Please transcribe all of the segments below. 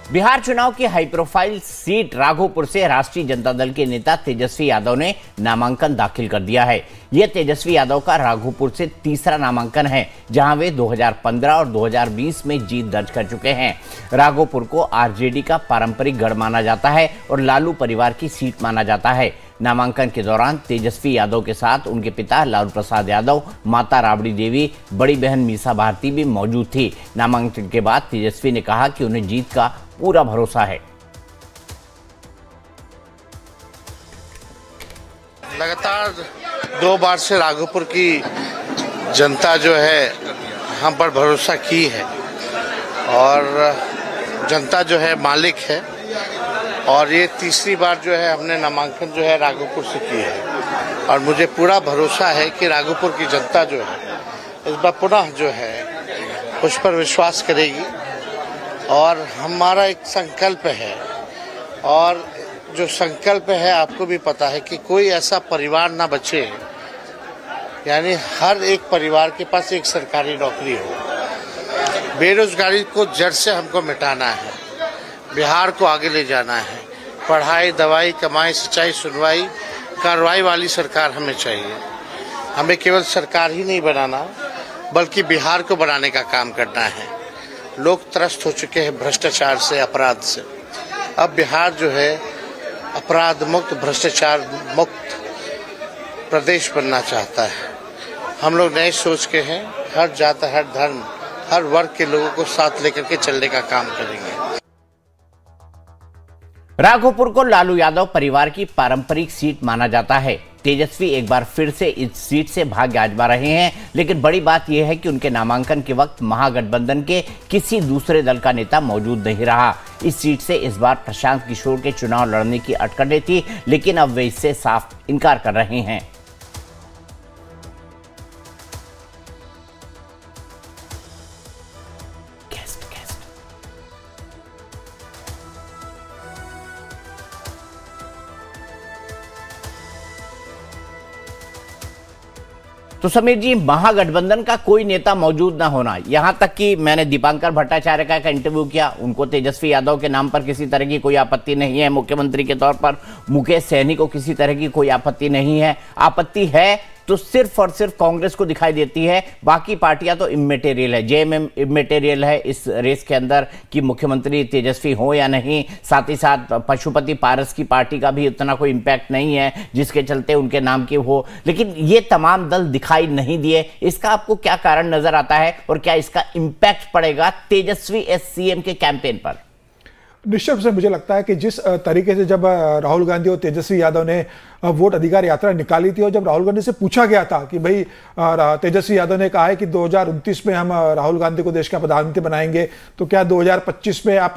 बिहार चुनाव की high profile seat Raghopur से राष्ट्रीय जनता दल के नेता तेजस्वी यादव ने नामांकन दाखिल कर दिया है। यह तेजस्वी यादव का राघोपुर से तीसरा नामांकन है, जहां वे 2015 और 2020 में जीत दर्ज कर चुके हैं। राघोपुर को आरजेडी का पारंपरिक गढ़ माना जाता है और लालू परिवार की सीट माना जाता है। नामांकन के दौरान तेजस्वी यादव के साथ उनके पिता लालू प्रसाद यादव, माता राबड़ी देवी, बड़ी बहन मीसा भारती भी मौजूद थी। नामांकन के बाद तेजस्वी ने कहा कि उन्हें जीत का पूरा भरोसा है। लगातार 2 बार से राघोपुर की जनता जो है हम पर भरोसा की है और जनता जो है मालिक है, और ये तीसरी बार जो है हमने नामांकन जो है राघोपुर से की है और मुझे पूरा भरोसा है कि राघोपुर की जनता जो है इस बार पुनः जो है उस पर विश्वास करेगी। और हमारा एक संकल्प है, और जो संकल्प है आपको भी पता है कि कोई ऐसा परिवार ना बचे, यानी हर एक परिवार के पास एक सरकारी नौकरी हो। बेरोजगारी को जड़ से हमको मिटाना है, बिहार को आगे ले जाना है। पढ़ाई, दवाई, कमाई, सिंचाई, सुनवाई, कार्रवाई वाली सरकार हमें चाहिए। हमें केवल सरकार ही नहीं बनाना, बल्कि बिहार को बनाने का काम करना है। लोग त्रस्त हो चुके हैं भ्रष्टाचार से, अपराध से। अब बिहार जो है अपराध मुक्त, भ्रष्टाचार मुक्त प्रदेश बनना चाहता है। हम लोग नए सोच के हैं, हर जाति, हर धर्म, हर वर्ग के लोगों को साथ लेकर के चलने का काम करेंगे। राघोपुर को लालू यादव परिवार की पारंपरिक सीट माना जाता है। तेजस्वी एक बार फिर से इस सीट से भाग्य आजमा रहे हैं, लेकिन बड़ी बात यह है कि उनके नामांकन के वक्त महागठबंधन के किसी दूसरे दल का नेता मौजूद नहीं रहा। इस सीट से इस बार प्रशांत किशोर के चुनाव लड़ने की अटकलें थी, लेकिन अब वे इससे साफ इनकार कर रहे हैं। तो समीर जी, महागठबंधन का कोई नेता मौजूद ना होना, यहां तक कि मैंने दीपांकर भट्टाचार्य का इंटरव्यू किया, उनको तेजस्वी यादव के नाम पर किसी तरह की कोई आपत्ति नहीं है। मुख्यमंत्री के तौर पर मुकेश सहनी को किसी तरह की कोई आपत्ति नहीं है। आपत्ति है तो सिर्फ और सिर्फ कांग्रेस को दिखाई देती है, बाकी पार्टियां तो इम्मेटेरियल है। जेएमएम इम्मेटेरियल है इस रेस के अंदर कि मुख्यमंत्री तेजस्वी हो या नहीं। साथ ही साथ पशुपति पारस की पार्टी का भी उतना कोई इम्पैक्ट नहीं है जिसके चलते उनके नाम की हो, लेकिन ये तमाम दल दिखाई नहीं दिए। इसका आपको क्या कारण नजर आता है और क्या इसका इम्पैक्ट पड़ेगा तेजस्वी एस सीएम के कैंपेन पर? निश्चित रूप से मुझे लगता है कि जिस तरीके से जब राहुल गांधी और तेजस्वी यादव ने वोट अधिकार यात्रा निकाली थी और जब राहुल गांधी से पूछा गया था कि भाई तेजस्वी यादव ने कहा है कि 2029 में हम राहुल गांधी को देश का प्रधानमंत्री बनाएंगे, तो क्या 2025 में आप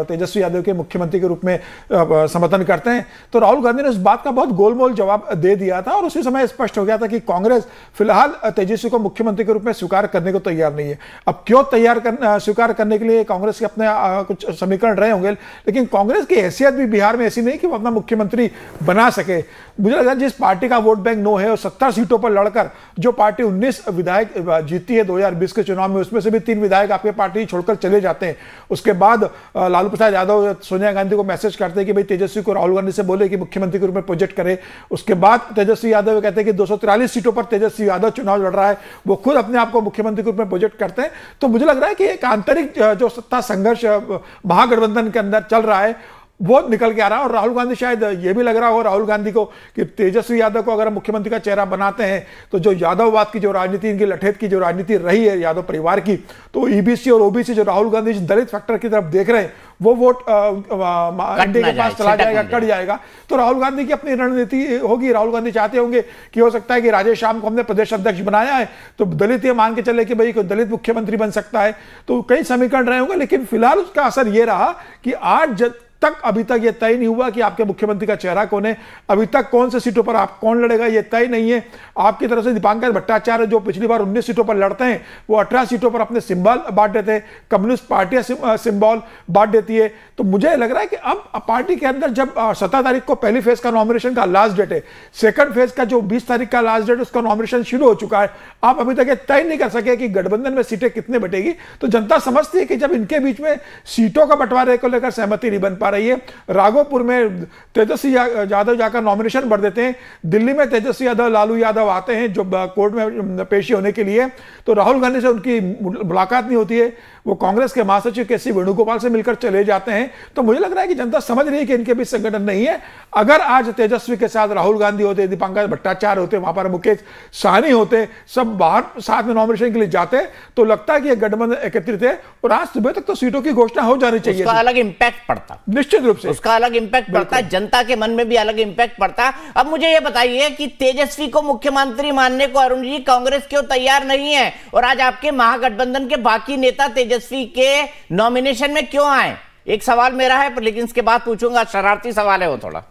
तेजस्वी यादव के मुख्यमंत्री के रूप में समर्थन करते हैं? तो राहुल गांधी ने उस बात का बहुत गोलमोल जवाब दे दिया था और उसी समय स्पष्ट हो गया था कि कांग्रेस फिलहाल तेजस्वी को मुख्यमंत्री के रूप में स्वीकार करने को तैयार नहीं है। अब क्यों स्वीकार करने के लिए कांग्रेस के अपने कुछ समीकरण रहे होंगे, लेकिन कांग्रेस की हैसियत भी बिहार में ऐसी नहीं कि वो अपना मुख्यमंत्री बना सके। मुझे लगता है जिस पार्टी का वोट बैंक नो है और 70 सीटों पर लड़कर जो पार्टी 19 विधायक जीती है 2020 के चुनाव में, उसमें से भी 3 विधायक आपके पार्टी छोड़कर चले जाते हैं। उसके बाद लालू प्रसाद यादव सोनिया गांधी को मैसेज करते हैं कि भाई तेजस्वी को राहुल गांधी से बोले कि मुख्यमंत्री के रूप में प्रोजेक्ट करे। उसके बाद तेजस्वी यादव कहते हैं कि 243 सीटों पर तेजस्वी यादव चुनाव लड़ रहा है, वो खुद अपने आप को मुख्यमंत्री के रूप में प्रोजेक्ट करते हैं। तो मुझे लग रहा है कि एक आंतरिक जो सत्ता संघर्ष महागठबंधन के अंदर चल रहा है वो निकल के आ रहा है। और राहुल गांधी शायद ये भी लग रहा हो राहुल गांधी को कि तेजस्वी यादव को अगर मुख्यमंत्री का चेहरा बनाते हैं तो जो यादववाद की जो राजनीति, इनकी लठेत की जो राजनीति रही है यादव परिवार की, तो ईबीसी और ओबीसी जो राहुल गांधी दलित फैक्टर की तरफ देख रहे हैं वो वोट एनडीए के पास चला जाएगा, कट जाएगा। तो राहुल गांधी की अपनी रणनीति होगी। राहुल गांधी चाहते होंगे कि हो सकता है कि राजेश श्याम को हमने प्रदेश अध्यक्ष बनाया है तो दलित ये मान के चले कि भाई कोई दलित मुख्यमंत्री बन सकता है। तो कई समीकरण रहे होंगे, लेकिन फिलहाल उसका असर ये रहा कि आज तक अभी तक ये तय नहीं हुआ कि आपके मुख्यमंत्री का चेहरा कौन है। अभी तक कौन से सीटों पर आप कौन लड़ेगा ये तय नहीं है। आपकी तरफ से दीपांकर भट्टाचार्य जो पिछली बार 19 सीटों पर लड़ते हैं, वो 18 सीटों पर अपने सिंबल बांट देते हैं, कम्युनिस्ट पार्टियां सिंबल बांट देती है। तो मुझे लग रहा है कि अब पार्टी के अंदर जब 17 तारीख को पहली फेज का नॉमिनेशन का लास्ट डेट है, सेकंड फेज का जो 20 तारीख का लास्ट डेट उसका नॉमिनेशन शुरू हो चुका है, आप अभी तक ये तय नहीं कर सके कि गठबंधन में सीटें कितने बटेगी। तो जनता समझती है कि जब इनके बीच में सीटों का बंटवारे को लेकर सहमति नहीं बन पा रही है, राघोपुर में तेजस्वी यादव जाकर नॉमिनेशन भर देते हैं, दिल्ली में तेजस्वी यादव लालू यादव आते हैं जो कोर्ट में पेशी होने के लिए, तो राहुल गांधी से उनकी मुलाकात नहीं होती है, वो कांग्रेस के महासचिव के.सी. वेणुगोपाल से मिलकर चले जाते हैं। तो मुझे लग रहा है कि जनता समझ रही है कि इनके बीच संगठन नहीं है। अगर आज तेजस्वी के साथ राहुल गांधी होते, दीपांकर भट्टाचार्य होते, वहां पर मुकेश सहनी होते, सब बाहर साथ में नॉमिनेशन के लिए जाते, तो लगता है कि गठबंधन एकत्रित है और आज सुबह तक तो सीटों की घोषणा हो जानी चाहिए। उसका अलग इंपैक्ट पड़ता, निश्चित रूप से उसका अलग इंपैक्ट पड़ता, जनता के मन में भी अलग इंपैक्ट पड़ता। अब मुझे यह बताइए कि तेजस्वी को मुख्यमंत्री मानने को अरुण जी कांग्रेस क्यों तैयार नहीं है, और आज आपके महागठबंधन के बाकी नेता तेजस्वी के नॉमिनेशन में क्यों आए? एक सवाल मेरा है, पर लेकिन इसके बाद पूछूंगा, शरारती सवाल है वो थोड़ा।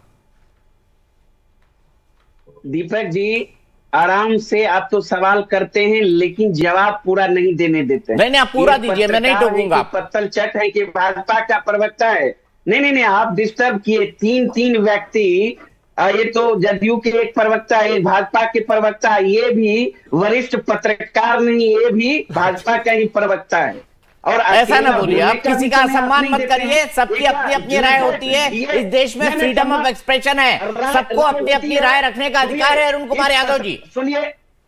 दीपक जी आराम से आप तो सवाल करते हैं लेकिन जवाब पूरा नहीं देने देते। नहीं आप पूरा दीजिए, मैं नहीं टोकूंगा। पत्तल चट है कि भाजपा का प्रवक्ता है। नहीं आप डिस्टर्ब किए। तीन व्यक्ति, ये तो जदयू के एक प्रवक्ता है, भाजपा के प्रवक्ता, ये भी वरिष्ठ पत्रकार नहीं, ये भी भाजपा का ही प्रवक्ता है। और ऐसा ना बोलिए, आप किसी का सम्मान मत करिए, सबकी अपनी अपनी राय होती है, इस देश में फ्रीडम ऑफ एक्सप्रेशन है, सबको अपनी अपनी राय रखने का अधिकार है। अरुण कुमार यादव जी सुनिए,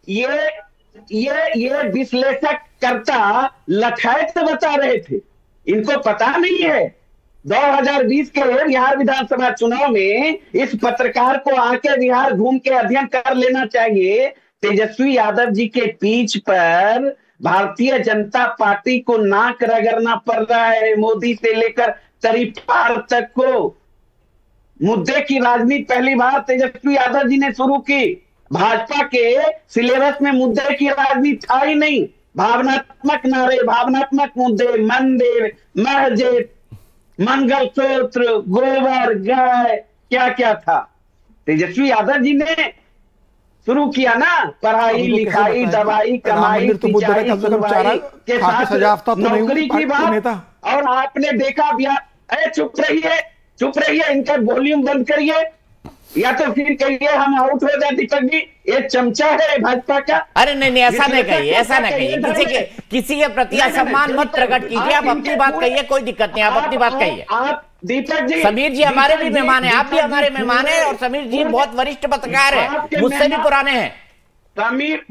ये विश्लेषक कर्ता लठायत बता रहे थे, इनको पता नहीं है 2020 के बिहार विधानसभा चुनाव में इस पत्रकार को आके बिहार घूम के अध्ययन कर लेना चाहिए। तेजस्वी यादव जी के पीठ पर भारतीय जनता पार्टी को नाक रगड़ना पड़ रहा है, मोदी से लेकर तरीपार तक को। मुद्दे की राजनीति पहली बार तेजस्वी यादव जी ने शुरू की। भाजपा के सिलेबस में मुद्दे की राजनीति था ही नहीं। भावनात्मक नारे, भावनात्मक मुद्दे, मंदिर, मस्जिद, मंगलसूत्र, गोबर, गाय, क्या क्या था। तेजस्वी यादव जी ने शुरू किया ना, पढ़ाई लिखाई, दवाई, कमाई, सिंचाई, सुनवाई के साथ नौकरी की बात। और आपने देखा अरे चुप रहिए, इनका वॉल्यूम बंद करिए, या तो फिर कहिए हम आउट हो जाए। दीपक जी ये चमचा है भाजपा का। अरे नहीं ऐसा नहीं कहिए, ऐसा नहीं कहिए, किसी के प्रति असम्मान मत प्रकट कीजिए। आप अपनी बात कहिए, कोई दिक्कत नहीं, आप अपनी बात कहिए। आप दीपक जी, समीर जी हमारे भी मेहमान हैं, आप भी हमारे मेहमान हैं, और समीर जी बहुत वरिष्ठ पत्रकार है, मुझसे भी पुराने हैं। समीर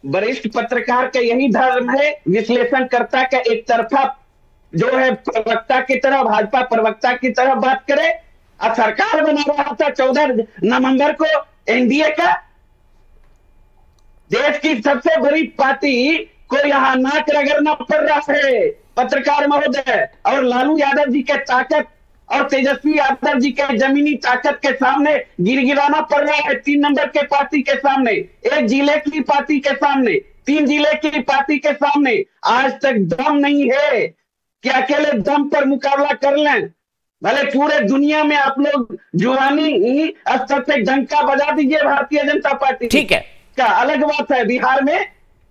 वरिष्ठ पत्रकार का यही धर्म है, विश्लेषणकर्ता का एक तरफा जो है प्रवक्ता की तरह, भाजपा प्रवक्ता की तरह बात करे। अब सरकार बना रहा था 14 नवंबर को एनडीए का, देश की सबसे बड़ी पार्टी को यहाँ नाक रगड़ना पड़ रहा है पत्रकार महोदय, और लालू यादव जी के ताकत और तेजस्वी यादव जी के जमीनी ताकत के सामने गिड़गिड़ाना पड़ रहा है। 3 नंबर के पार्टी के सामने, 1 जिले की पार्टी के सामने, 3 जिले की पार्टी के सामने आज तक दम नहीं है कि अकेले दम पर मुकाबला कर लें। भले पूरे दुनिया में आप लोग जुबानी स्तर पे डंका बजा दीजिए भारतीय जनता पार्टी, ठीक है, क्या अलग बात है, बिहार में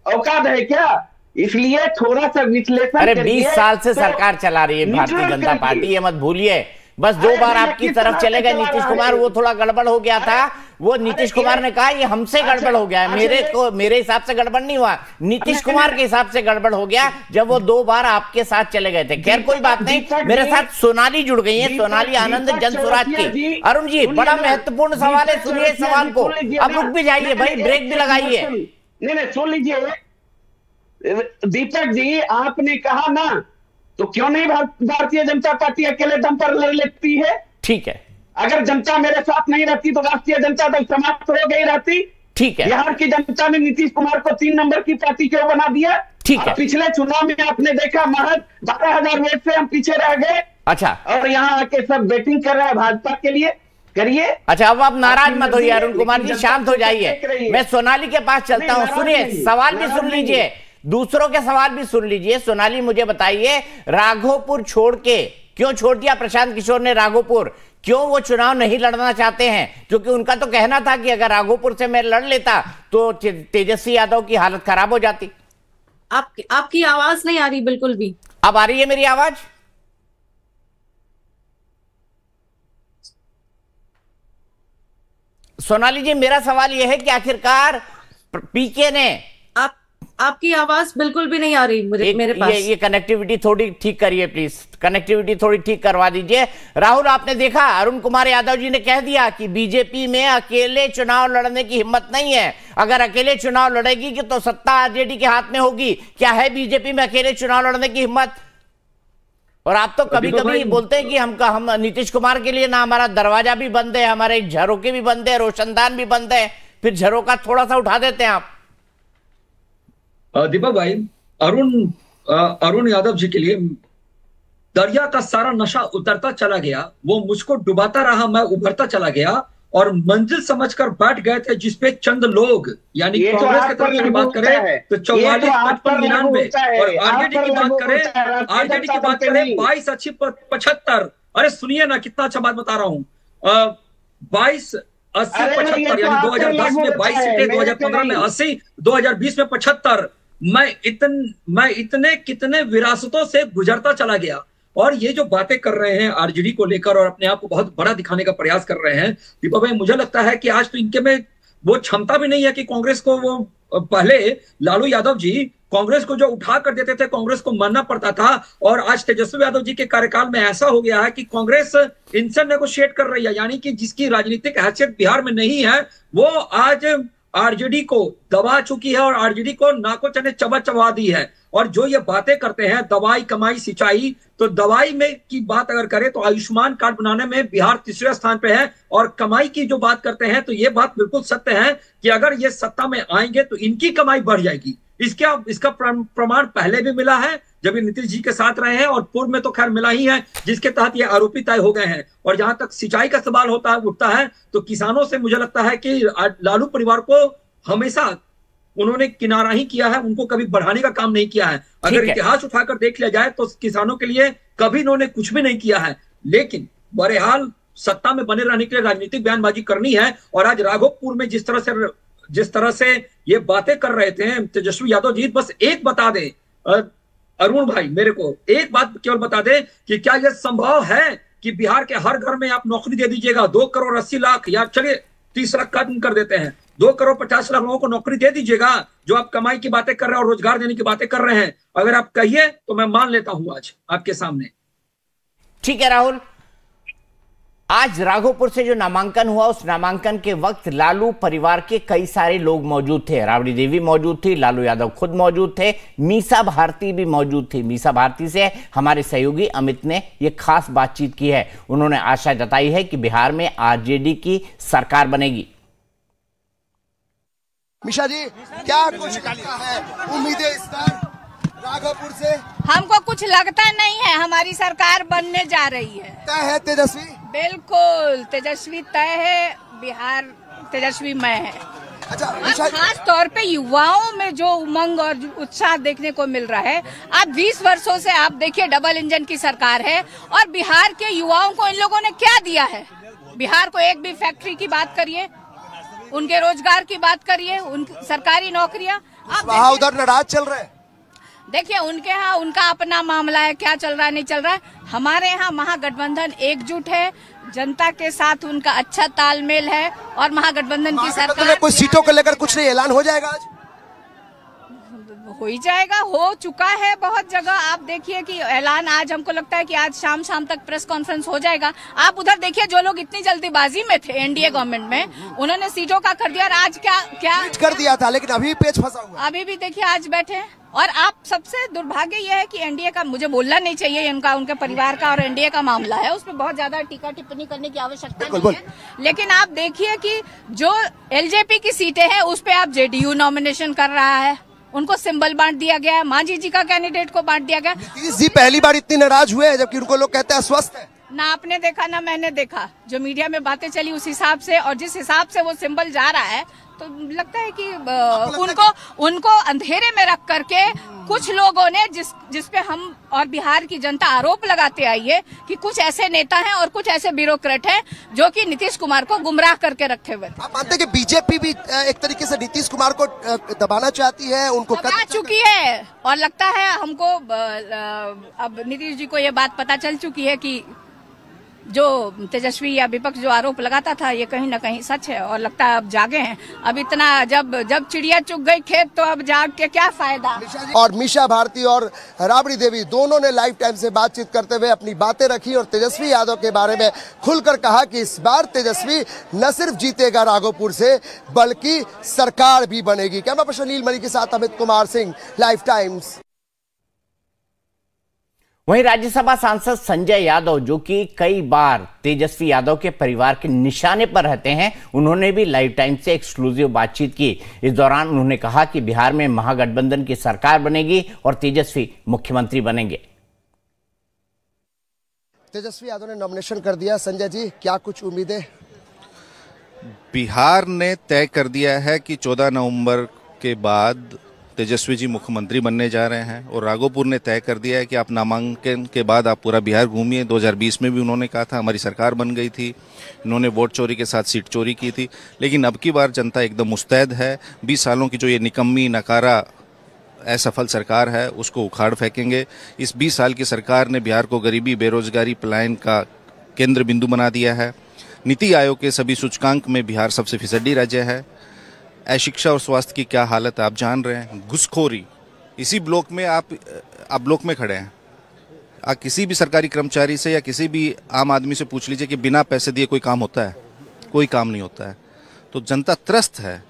औकात है क्या? इसलिए थोड़ा सा विश्लेषण। अरे 20 साल से सरकार चला रही है भारतीय जनता पार्टी, ये मत भूलिए। बस 2 बार आपकी तरफ चले गए नीतीश कुमार, वो थोड़ा गड़बड़ हो गया था। वो नीतीश कुमार ने कहा ये हमसे गड़बड़ हो गया है, मेरे हिसाब से गड़बड़ नहीं हुआ, नीतीश कुमार के हिसाब से गड़बड़ हो गया जब वो 2 बार आपके साथ चले गए थे। खैर कोई बात नहीं, मेरे साथ सोनाली जुड़ गई है, सोनाली आनंद जन स्वराज की। अरुण जी बड़ा महत्वपूर्ण सवाल है, सुनिए सवाल को। अब रुक भी जाइए भाई, ब्रेक भी लगाइए। नहीं सुन लीजिए दीपक जी, आपने कहा ना, तो क्यों नहीं भारतीय जनता पार्टी अकेले दम पर लड़ लेती है? ठीक है, अगर जनता मेरे साथ नहीं रहती तो राष्ट्रीय जनता दल समाप्त हो गई रहती। ठीक है, बिहार की जनता ने नीतीश कुमार को 3 नंबर की पार्टी क्यों बना दिया? ठीक है, पिछले चुनाव में आपने देखा महज 12,000 वोट से हम पीछे रह गए। अच्छा, और यहाँ आके सब बैटिंग कर रहा है भाजपा के लिए, करिए। अच्छा अब आप नाराज मत होइए अरुण कुमार जी, शांत हो जाइए। मैं सोनाली के पास चलता हूँ, सुनिए सवाल भी सुन लीजिए, दूसरों के सवाल भी सुन लीजिए। सोनाली मुझे बताइए, राघोपुर छोड़ के क्यों छोड़ दिया प्रशांत किशोर ने राघोपुर? क्यों वो चुनाव नहीं लड़ना चाहते हैं? क्योंकि उनका तो कहना था कि अगर राघोपुर से मैं लड़ लेता तो तेजस्वी यादव की हालत खराब हो जाती। आपकी आवाज नहीं आ रही बिल्कुल भी। अब आ रही है मेरी आवाज? सोनाली जी, मेरा सवाल यह है कि आखिरकार पीके ने आपकी आवाज बिल्कुल भी नहीं आ रही मेरे पास। ये कनेक्टिविटी थोड़ी ठीक करिए प्लीज, कनेक्टिविटी थोड़ी ठीक करवा दीजिए। राहुल, आपने देखा अरुण कुमार यादव जी ने कह दिया कि बीजेपी में अकेले चुनाव लड़ने की हिम्मत नहीं है। अगर अकेले चुनाव लड़ेगी कि तो सत्ता आरजेडी के हाथ में होगी। क्या है बीजेपी में अकेले चुनाव लड़ने की हिम्मत? और आप तो कभी कभी बोलते हैं कि हम नीतीश कुमार के लिए ना हमारा दरवाजा भी बंद है, हमारे झरोके भी बंद है, रोशनदान भी बंद है, फिर झरोका थोड़ा सा उठा देते हैं आप। दीपक भाई, अरुण यादव जी के लिए दरिया का सारा नशा उतरता चला गया, वो मुझको डुबाता रहा, मैं उभरता चला गया और मंजिल समझकर बैठ गए थे जिसपे चंद लोग, यानी कांग्रेस की तरफ से बात करें तो 44, 55, 99 और आरजेडी की बात करें 22, 80, 75। अरे सुनिए ना, कितना अच्छा बात बता रहा हूं। 22, 80, 75 यानी 2010 में 22 सीटें, 2015 में 80, 2020 में 75। मैं इतने कितने विरासतों से गुजरता चला गया और ये जो बातें कर रहे हैं आरजेडी को लेकर और अपने आप को बहुत बड़ा दिखाने का प्रयास कर रहे हैं दीपक भाई, मुझे लगता है कि आज तो इनके में वो क्षमता भी नहीं है कि कांग्रेस को, वो पहले लालू यादव जी कांग्रेस को जो उठा कर देते थे, कांग्रेस को मानना पड़ता था, और आज तेजस्वी यादव जी के कार्यकाल में ऐसा हो गया है कि कांग्रेस इनसे नेगोशिएट कर रही है, यानी कि जिसकी राजनीतिक हैसियत बिहार में नहीं है वो आज आरजेडी को दबा चुकी है और आरजेडी को नाको चने चबा दी है। और जो ये बातें करते हैं दवाई, कमाई, सिंचाई, तो दवाई में की बात अगर करें तो आयुष्मान कार्ड बनाने में बिहार तीसरे स्थान पे है, और कमाई की जो बात करते हैं तो ये बात बिल्कुल सत्य है कि अगर ये सत्ता में आएंगे तो इनकी कमाई बढ़ जाएगी। इसका प्रमाण पहले भी मिला है जब ये नीतीश जी के साथ रहे हैं, और पूर्व में तो खैर मिला ही है, जिसके तहत ये आरोपी तय हो गए हैं। और जहां तक सिंचाई का सवाल उठता है तो किसानों से मुझे लगता है कि लालू परिवार को हमेशा उन्होंने किनारा ही किया है, उनको कभी बढ़ाने का काम नहीं किया है। अगर इतिहास उठाकर देख लिया जाए तो किसानों के लिए कभी इन्होंने कुछ भी नहीं किया है। लेकिन बहरहाल सत्ता में बने रहने के लिए राजनीतिक बयानबाजी करनी है। और आज राघोपुर में जिस तरह से ये बातें कर रहे थे तेजस्वी यादव जी, बस एक बता दे अरुण भाई, मेरे को एक बात केवल बता दे कि क्या यह संभव है कि बिहार के हर घर में आप नौकरी दे दीजिएगा, 2 करोड़ 80 लाख या चलिए 30 लाख कम कर देते हैं, 2 करोड़ 50 लाख लोगों को नौकरी दे दीजिएगा, जो आप कमाई की बातें कर रहे हैं और रोजगार देने की बातें कर रहे हैं। अगर आप कहिए तो मैं मान लेता हूं आज आपके सामने। ठीक है राहुल, आज राघोपुर से जो नामांकन हुआ उस नामांकन के वक्त लालू परिवार के कई सारे लोग मौजूद थे। राबड़ी देवी मौजूद थी, लालू यादव खुद मौजूद थे, मीसा भारती भी मौजूद थी। मीसा भारती से हमारे सहयोगी अमित ने यह खास बातचीत की है। उन्होंने आशा जताई है कि बिहार में आरजेडी की सरकार बनेगी। मीसा जी, क्या कुछ है उम्मीदें इस बार राघोपुर से? हमको कुछ लगता नहीं है, हमारी सरकार बनने जा रही है। तय है तेजस्वी? बिल्कुल तेजस्वी तय है, बिहार तेजस्वी मय है। अच्छा, खास तौर पे युवाओं में जो उमंग और उत्साह देखने को मिल रहा है। आप 20 वर्षों से आप देखिए डबल इंजन की सरकार है और बिहार के युवाओं को इन लोगों ने क्या दिया है? बिहार को एक भी फैक्ट्री की बात करिए, उनके रोजगार की बात करिए, उन सरकारी नौकरियां वहाँ उधर नाराज चल रहे हैं। देखिए उनके यहाँ उनका अपना मामला है, क्या चल रहा है नहीं चल रहा है। हमारे यहाँ महागठबंधन एकजुट है, जनता के साथ उनका अच्छा तालमेल है और महागठबंधन की सरकार। कोई सीटों को लेकर कुछ नहीं ऐलान हो जाएगा? आज हो ही जाएगा, हो चुका है बहुत जगह। आप देखिए कि ऐलान आज हमको लगता है कि आज शाम तक प्रेस कॉन्फ्रेंस हो जाएगा। आप उधर देखिए जो लोग इतनी जल्दीबाजी में थे एनडीए गवर्नमेंट में, उन्होंने सीटों का कर दिया और आज क्या कर दिया था, लेकिन अभी पेच फंसा हुआ। अभी भी देखिए आज बैठे हैं। और आप सबसे दुर्भाग्य यह है कि एनडीए का, मुझे बोलना नहीं चाहिए इनका, उनके परिवार का और एनडीए का मामला है, उसमें बहुत ज्यादा टीका टिप्पणी करने की आवश्यकता नहीं है। लेकिन आप देखिए कि जो एलजेपी की सीटें हैं उस पे आप जेडीयू नॉमिनेशन कर रहा है, उनको सिंबल बांट दिया गया है, मांझी जी का कैंडिडेट को बांट दिया गया। नीतीश जी पहली बार इतनी नाराज हुए हैं जबकि उनको लोग कहते हैं अस्वस्थ है। ना आपने देखा ना मैंने देखा, जो मीडिया में बातें चली उस हिसाब से और जिस हिसाब से वो सिंबल जा रहा है तो लगता है कि उनको अंधेरे में रख करके कुछ लोगों ने जिस पे हम और बिहार की जनता आरोप लगाते आई है कि कुछ ऐसे नेता हैं और कुछ ऐसे ब्यूरोक्रेट हैं जो कि नीतीश कुमार को गुमराह करके रखे हुए थे। आप मानते हैं कि बीजेपी भी एक तरीके से नीतीश कुमार को दबाना चाहती है, उनको दबा चुकी है और लगता है हमको अब नीतीश जी को ये बात पता चल चुकी है कि जो तेजस्वी या विपक्ष जो आरोप लगाता था ये कहीं ना कहीं सच है और लगता है अब जागे हैं। अब इतना जब चिड़िया चुग गई खेत तो अब जाग के क्या फायदा। और मीशा भारती और राबड़ी देवी दोनों ने लाइव टाइम से बातचीत करते हुए अपनी बातें रखी और तेजस्वी यादव के बारे में खुलकर कहा कि इस बार तेजस्वी न सिर्फ जीतेगा राघोपुर से बल्कि सरकार भी बनेगी। कैमरा पर्सन नीलमणि के साथ अमित कुमार सिंह, लाइव टाइम्स। वहीं राज्यसभा सांसद संजय यादव, जो कि कई बार तेजस्वी यादव के परिवार के निशाने पर रहते हैं, उन्होंने भी लाइव टाइम से एक्सक्लूसिव बातचीत की। इस दौरान उन्होंने कहा कि बिहार में महागठबंधन की सरकार बनेगी और तेजस्वी मुख्यमंत्री बनेंगे। तेजस्वी यादव ने नॉमिनेशन कर दिया। संजय जी, क्या कुछ उम्मीदें? बिहार ने तय कर दिया है कि 14 नवंबर के बाद तेजस्वी जी मुख्यमंत्री बनने जा रहे हैं और राघोपुर ने तय कर दिया है कि आप नामांकन के बाद आप पूरा बिहार घूमिए। 2020 में भी उन्होंने कहा था, हमारी सरकार बन गई थी, इन्होंने वोट चोरी के साथ सीट चोरी की थी, लेकिन अब की बार जनता एकदम मुस्तैद है। 20 सालों की जो ये निकम्मी नकारा असफल सरकार है उसको उखाड़ फेंकेंगे। इस 20 साल की सरकार ने बिहार को गरीबी, बेरोजगारी, पलायन का केंद्र बिंदु बना दिया है। नीति आयोग के सभी सूचकांक में बिहार सबसे फिसड्डी राज्य है। शिक्षा और स्वास्थ्य की क्या हालत आप जान रहे हैं। घुसखोरी, इसी ब्लॉक में आप ब्लॉक में खड़े हैं, आप किसी भी सरकारी कर्मचारी से या किसी भी आम आदमी से पूछ लीजिए कि बिना पैसे दिए कोई काम होता है? कोई काम नहीं होता है। तो जनता त्रस्त है,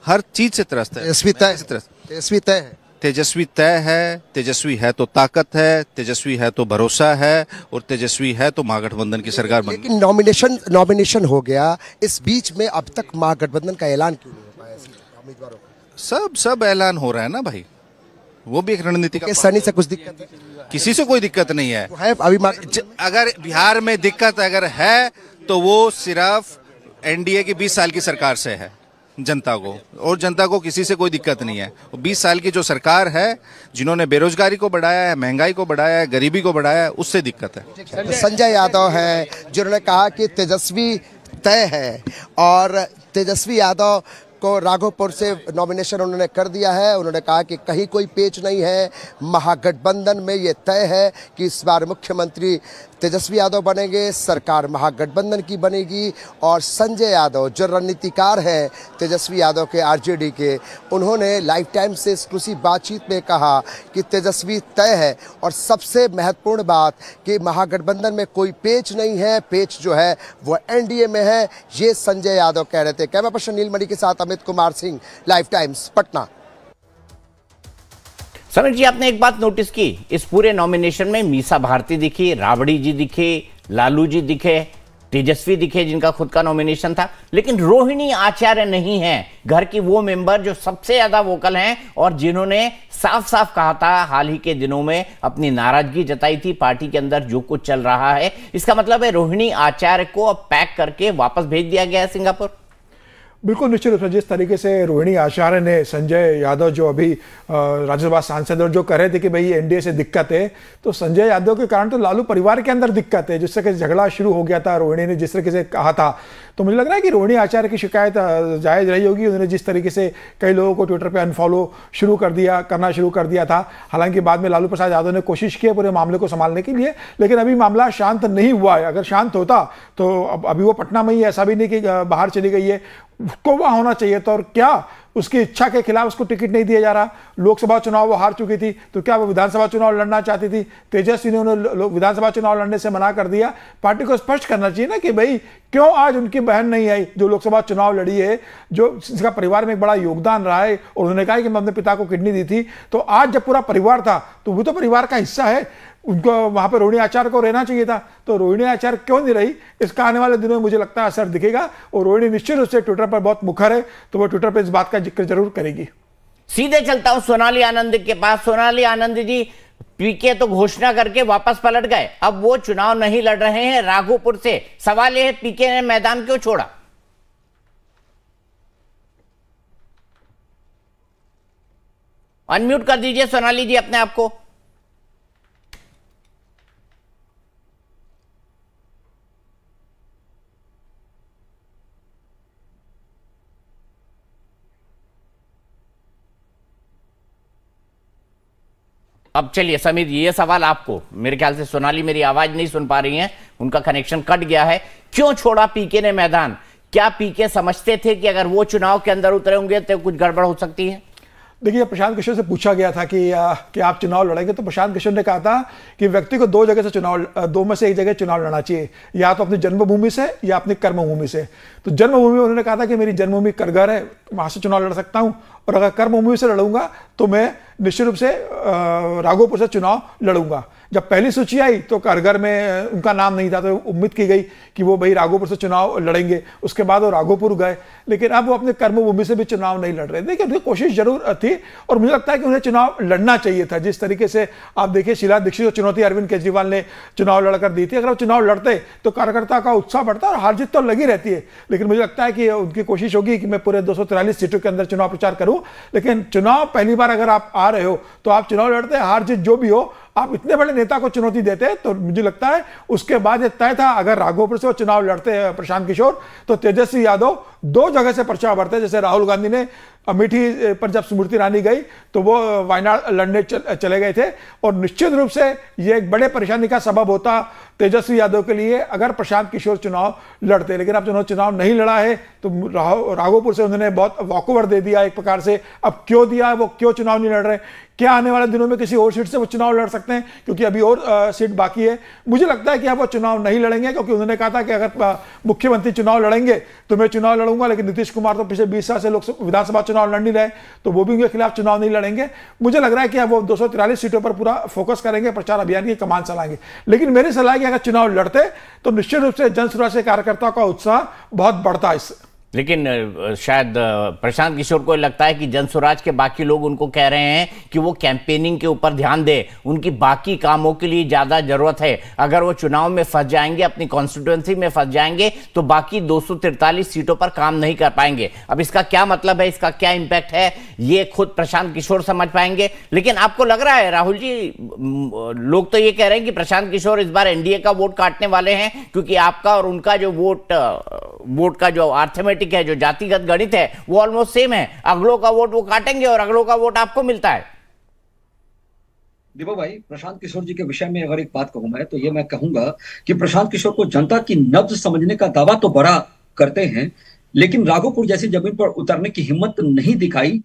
हर चीज से त्रस्त है। तेजस्वी तय है। तेजस्वी तय है। तेजस्वी है तो ताकत है, तेजस्वी है तो भरोसा है और तेजस्वी है तो महागठबंधन की सरकार बनेगी। लेकिन नॉमिनेशन हो गया, इस बीच में अब तक महागठबंधन का ऐलान क्यों नहीं हो पाया उम्मीदवारों का? सब ऐलान हो रहा है ना भाई, वो भी एक रणनीति का। सनी से कुछ दिक्कत है? किसी से कोई दिक्कत नहीं है। अभी अगर बिहार में दिक्कत अगर है तो वो सिर्फ एनडीए की 20 साल की सरकार से है। जनता को, और जनता को किसी से कोई दिक्कत नहीं है। 20 साल की जो सरकार है, जिन्होंने बेरोजगारी को बढ़ाया है, महंगाई को बढ़ाया है, गरीबी को बढ़ाया है, उससे दिक्कत है। संजय यादव है जिन्होंने कहा कि तेजस्वी तय है और तेजस्वी यादव को राघोपुर से नॉमिनेशन उन्होंने कर दिया है। उन्होंने कहा कि कहीं कोई पेच नहीं है, महागठबंधन में ये तय है कि इस बार मुख्यमंत्री तेजस्वी यादव बनेंगे, सरकार महागठबंधन की बनेगी। और संजय यादव जो रणनीतिकार हैं तेजस्वी यादव के, आरजेडी के, उन्होंने लाइव टाइम से एक्सक्लूसिव बातचीत में कहा कि तेजस्वी तय है और सबसे महत्वपूर्ण बात कि महागठबंधन में कोई पेच नहीं है, पेच जो है वो एनडीए में है। ये संजय यादव कह रहे थे। कैमरा पर्सन नीलमणि के साथ अमित कुमार सिंह, लाइव टाइम्स, पटना। समीर जी, आपने एक बात नोटिस की, इस पूरे नॉमिनेशन में मीसा भारती दिखी, राबड़ी जी दिखे, लालू जी दिखे, तेजस्वी दिखे जिनका खुद का नॉमिनेशन था, लेकिन रोहिणी आचार्य नहीं है, घर की वो मेंबर जो सबसे ज्यादा वोकल हैं और जिन्होंने साफ साफ कहा था हाल ही के दिनों में, अपनी नाराजगी जताई थी पार्टी के अंदर जो कुछ चल रहा है। इसका मतलब है रोहिणी आचार्य को अब पैक करके वापस भेज दिया गया है सिंगापुर। बिल्कुल निश्चित रूप से जिस तरीके से रोहिणी आचार्य ने संजय यादव जो अभी राज्यसभा सांसद और जो कह रहे थे कि भाई एनडीए से दिक्कत है, तो संजय यादव के कारण तो लालू परिवार के अंदर दिक्कत है, जिस तरह से झगड़ा शुरू हो गया था, रोहिणी ने जिस तरीके से कहा था, तो मुझे लग रहा है कि रोहिणी आचार्य की शिकायत जायज रही होगी। उन्होंने जिस तरीके से कई लोगों को ट्विटर पे अनफॉलो करना शुरू कर दिया था। हालांकि बाद में लालू प्रसाद यादव ने कोशिश की पूरे मामले को संभालने के लिए, लेकिन अभी मामला शांत नहीं हुआ है। अगर शांत होता तो अभी वो पटना में ही, ऐसा भी नहीं कि बाहर चली गई है, उसको वहां होना चाहिए था। और क्या उसकी इच्छा के खिलाफ उसको टिकट नहीं दिया जा रहा? लोकसभा चुनाव वो हार चुकी थी, तो क्या वो विधानसभा चुनाव लड़ना चाहती थी? तेजस्वी ने उन्हें विधानसभा चुनाव लड़ने से मना कर दिया। पार्टी को स्पष्ट करना चाहिए ना कि भाई क्यों आज उनकी बहन नहीं आई जो लोकसभा चुनाव लड़ी है, जो जिसका परिवार में एक बड़ा योगदान रहा है, और उन्होंने कहा कि मैं अपने पिता को किडनी दी थी। तो आज जब पूरा परिवार था तो वो तो परिवार का हिस्सा है, उनको वहां पर रोहिणी आचार्य को रहना चाहिए था। तो रोहिणी आचार्य क्यों नहीं रही, इसका आने वाले दिनों में मुझे लगता है असर दिखेगा। और रोहिणी निश्चित रूप से ट्विटर पर बहुत मुखर है, तो वो ट्विटर पर इस बात का जिक्र जरूर करेगी। सीधे चलता हूं सोनाली आनंद के पास। सोनाली आनंद जी, पीके तो घोषणा करके वापस पलट गए, अब वो चुनाव नहीं लड़ रहे हैं राघोपुर से। सवाल यह है, पीके ने मैदान क्यों छोड़ा? अनम्यूट कर दीजिए सोनाली जी अपने आप को। अब चलिए समीर जी, ये सवाल आपको, मेरे ख्याल से सोनाली मेरी आवाज नहीं सुन पा रही हैं, उनका कनेक्शन कट गया है। क्यों छोड़ा पीके ने मैदान? क्या पीके समझते थे कि अगर वो चुनाव के अंदर उतरे होंगे तो कुछ गड़बड़ हो सकती है? देखिए, प्रशांत किशोर से पूछा गया था कि आप चुनाव लड़ेंगे, तो प्रशांत किशोर ने कहा था कि व्यक्ति को दो जगह से चुनाव, दो में से एक जगह चुनाव लड़ना चाहिए, या तो अपनी जन्मभूमि से या अपनी कर्मभूमि से। तो जन्मभूमि उन्होंने कहा था कि मेरी जन्मभूमि करगर है, वहां से चुनाव लड़ सकता हूं, और अगर कर्मभूमि से लड़ूंगा तो मैं निश्चित रूप से राघोपुर से चुनाव लड़ूंगा। जब पहली सूची आई तो करगर में उनका नाम नहीं था, तो उम्मीद की गई कि वो भाई राघोपुर से चुनाव लड़ेंगे। उसके बाद वो राघोपुर गए, लेकिन अब वो अपने कर्मभूमि से भी चुनाव नहीं लड़ रहे। देखिए, उनकी कोशिश जरूर थी और मुझे लगता है कि उन्हें चुनाव लड़ना चाहिए था। जिस तरीके से आप देखिए, शीला दीक्षित को चुनौती अरविंद केजरीवाल ने चुनाव लड़कर दी थी, अगर वो चुनाव लड़ते तो कार्यकर्ता का उत्साह बढ़ता और हार जीत तो लगी रहती है। लेकिन मुझे लगता है कि उनकी कोशिश होगी कि मैं पूरे 243 सीटों के अंदर चुनाव प्रचार करूं। लेकिन चुनाव पहली बार अगर आप आ रहे हो तो आप चुनाव लड़ते, हार जीत जो भी हो, आप इतने बड़े नेता को चुनौती देते, तो मुझे लगता है उसके बाद ये तय था अगर राघोपुर से वो चुनाव लड़ते हैं प्रशांत किशोर, तो तेजस्वी यादव दो जगह से पर्चा भरते। जैसे राहुल गांधी ने अमेठी पर जब स्मृति ईरानी गई तो वो वायनाड लड़ने चले गए थे, और निश्चित रूप से ये एक बड़े परेशानी का सबब होता तेजस्वी यादव के लिए अगर प्रशांत किशोर चुनाव लड़ते। लेकिन अब उन्होंने चुनाव नहीं लड़ा है, तो राघोपुर से उन्होंने बहुत वॉकओवर दे दिया एक प्रकार से। अब क्यों दिया, वो क्यों चुनाव नहीं लड़ रहे, क्या आने वाले दिनों में किसी और सीट से वो चुनाव लड़ सकते हैं, क्योंकि अभी और सीट बाकी है। मुझे लगता है कि अब वो चुनाव नहीं लड़ेंगे, क्योंकि उन्होंने कहा था कि अगर मुख्यमंत्री चुनाव लड़ेंगे तो मैं चुनाव लड़ूंगा। लेकिन नीतीश कुमार तो पिछले 20 साल से विधानसभा चुनाव लड़ नहीं रहे, तो वो भी उनके खिलाफ चुनाव नहीं लड़ेंगे। मुझे लग रहा है कि अब वो 243 सीटों पर पूरा फोकस करेंगे, प्रचार अभियान की कमान चलाएंगे। लेकिन मेरी सलाह है कि अगर चुनाव लड़ते तो निश्चित रूप से जन स्वराज के कार्यकर्ताओं का उत्साह बहुत बढ़ता इससे। लेकिन शायद प्रशांत किशोर को लगता है कि जन स्वराज के बाकी लोग उनको कह रहे हैं कि वो कैंपेनिंग के ऊपर ध्यान दे, उनकी बाकी कामों के लिए ज्यादा जरूरत है। अगर वो चुनाव में फंस जाएंगे, अपनी कॉन्स्टिट्यूएंसी में फंस जाएंगे, तो बाकी 243 सीटों पर काम नहीं कर पाएंगे। अब इसका क्या मतलब है, इसका क्या इंपैक्ट है, ये खुद प्रशांत किशोर समझ पाएंगे। लेकिन आपको लग रहा है राहुल जी, लोग तो ये कह रहे हैं कि प्रशांत किशोर इस बार एनडीए का वोट काटने वाले हैं, क्योंकि आपका और उनका जो वोट का जो अर्थमेटिक है, जो जातिगत गणित है, वो ऑलमोस्ट सेम है। अगलों का वोट वो काटेंगे और अगलों का वोट आपको मिलता है। दीपक भाई, प्रशांत किशोर जी के विषय में अगर एक बात कहूं मैं, तो ये मैं कहूंगा कि प्रशांत किशोर को जनता की नब्ज समझने का दावा तो बड़ा करते हैं, लेकिन राघोपुर जैसी जमीन पर उतरने की हिम्मत नहीं दिखाई,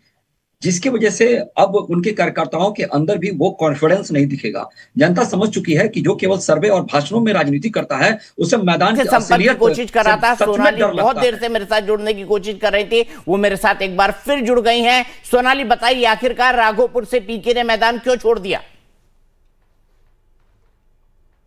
जिसकी वजह से अब उनके कार्यकर्ताओं के अंदर भी वो कॉन्फिडेंस नहीं दिखेगा। जनता समझ चुकी है कि जो केवल सर्वे और भाषणों में राजनीति करता है, उसे मैदान से संपर्क की कोशिश कर रहा था। सोनाली बहुत देर से मेरे साथ जुड़ने की कोशिश कर रही थी, वो मेरे साथ एक बार फिर जुड़ गई हैं। सोनाली बताइए, आखिरकार राघोपुर से पीके ने मैदान क्यों छोड़ दिया?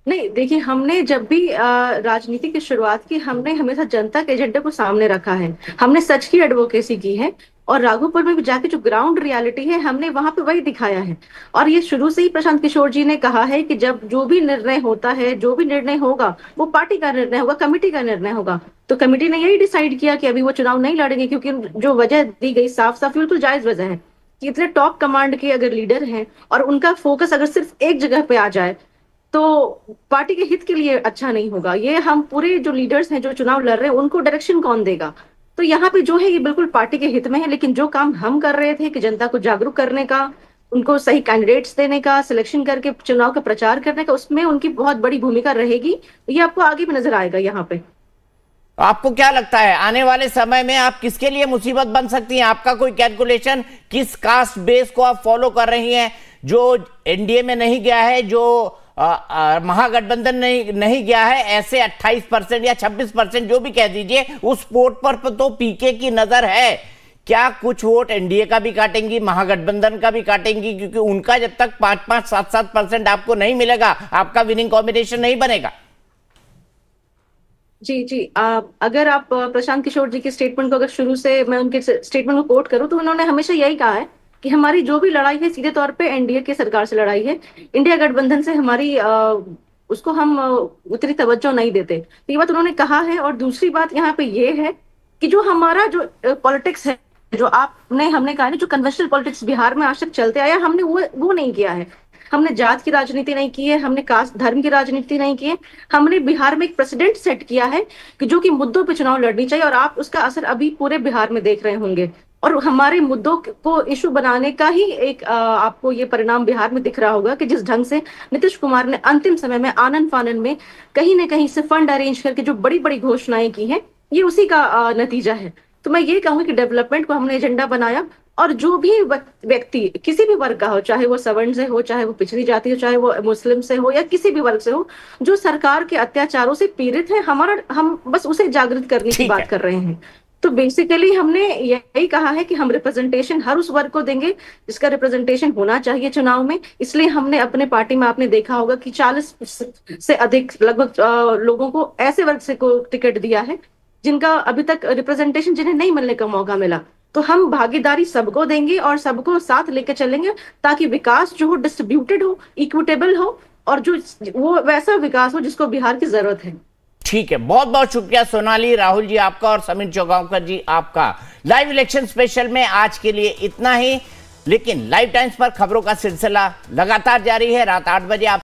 नहीं, देखिए, हमने जब भी राजनीति की शुरुआत की, हमने हमेशा जनता के एजेंडे को सामने रखा है, हमने सच की एडवोकेसी की है, और राघोपुर में जाके जो ग्राउंड रियलिटी है, हमने वहां पे वही दिखाया है। और ये शुरू से ही प्रशांत किशोर जी ने कहा है कि जब जो भी निर्णय होता है, जो भी निर्णय होगा, वो पार्टी का निर्णय होगा, कमेटी का निर्णय होगा। तो कमेटी ने यही डिसाइड किया कि अभी वो चुनाव नहीं लड़ेंगे, क्योंकि जो वजह दी गई साफ साफ बिल्कुल जायज वजह है कि इतने टॉप कमांड के अगर लीडर हैं और उनका फोकस अगर सिर्फ एक जगह पे आ जाए तो पार्टी के हित के लिए अच्छा नहीं होगा। ये हम पूरे जो लीडर्स हैं जो चुनाव लड़ रहे हैं, उनको डायरेक्शन कौन देगा? तो यहाँ पे जो है ये बिल्कुल पार्टी के हित में है। लेकिन जो काम हम कर रहे थे कि जनता को जागरूक करने का, उनको सही कैंडिडेट्स देने का, सिलेक्शन करके चुनाव का प्रचार करने का, उसमें उनकी बहुत बड़ी भूमिका रहेगी। ये आपको आगे भी नजर आएगा। यहाँ पे आपको क्या लगता है, आने वाले समय में आप किसके लिए मुसीबत बन सकती हैं? आपका कोई कैलकुलेशन, किस कास्ट बेस को आप फॉलो कर रही हैं? जो एनडीए में नहीं गया है, जो महागठबंधन नहीं गया है, ऐसे 28% या 26% जो भी कह दीजिए, उस वोट पर तो पीके की नजर है। क्या कुछ वोट एनडीए का भी काटेंगी, महागठबंधन का भी काटेंगी? क्योंकि उनका जब तक 5-5, 7-7% आपको नहीं मिलेगा, आपका विनिंग कॉम्बिनेशन नहीं बनेगा। जी, अगर आप प्रशांत किशोर जी के स्टेटमेंट को, अगर शुरू से मैं उनके स्टेटमेंट को कोट करूं, तो उन्होंने हमेशा यही कहा है कि हमारी जो भी लड़ाई है सीधे तौर पे एनडीए की सरकार से लड़ाई है, इंडिया गठबंधन से हमारी उसको हम उतनी तवज्जो नहीं देते। तो ये बात उन्होंने कहा है। और दूसरी बात यहाँ पे ये है कि जो हमारा जो पॉलिटिक्स है जो आपने हमने कहा ना, जो कन्वेंशनल पॉलिटिक्स बिहार में आज तक चलते आया, हमने वो नहीं किया है। हमने जात की राजनीति नहीं की है, हमने कास्ट धर्म की राजनीति नहीं की है। हमने बिहार में एक प्रेसिडेंट सेट किया है कि जो कि मुद्दों पे चुनाव लड़नी चाहिए, और आप उसका असर अभी पूरे बिहार में देख रहे होंगे। और हमारे मुद्दों को इशू बनाने का ही एक आपको ये परिणाम बिहार में दिख रहा होगा कि जिस ढंग से नीतीश कुमार ने अंतिम समय में आनन फानन में कहीं न कहीं से फंड अरेंज करके जो बड़ी बड़ी घोषणाएं की हैं, ये उसी का नतीजा है। तो मैं ये कहूंगी कि डेवलपमेंट को हमने एजेंडा बनाया, और जो भी व्यक्ति किसी भी वर्ग का हो, चाहे वो सवर्ण से हो, चाहे वो पिछड़ी जाति हो, चाहे वो मुस्लिम से हो या किसी भी वर्ग से हो, जो सरकार के अत्याचारों से पीड़ित है, हम बस उसे जागृत करने की बात कर रहे हैं। तो बेसिकली हमने यही कहा है कि हम रिप्रेजेंटेशन हर उस वर्ग को देंगे जिसका रिप्रेजेंटेशन होना चाहिए चुनाव में। इसलिए हमने अपने पार्टी में, आपने देखा होगा कि 40 से अधिक लगभग लोगों को ऐसे वर्ग से को टिकट दिया है जिनका अभी तक रिप्रेजेंटेशन, जिन्हें नहीं मिलने का मौका मिला। तो हम भागीदारी सबको देंगे और सबको साथ लेकर चलेंगे, ताकि विकास जो हो डिस्ट्रीब्यूटेड हो, इक्विटेबल हो, और जो वो वैसा विकास हो जिसको बिहार की जरूरत है। ठीक है, बहुत बहुत शुक्रिया सोनाली, राहुल जी आपका और समीर चौगांवकर जी आपका। लाइव इलेक्शन स्पेशल में आज के लिए इतना ही, लेकिन लाइव टाइम्स पर खबरों का सिलसिला लगातार जारी है। रात 8 बजे आप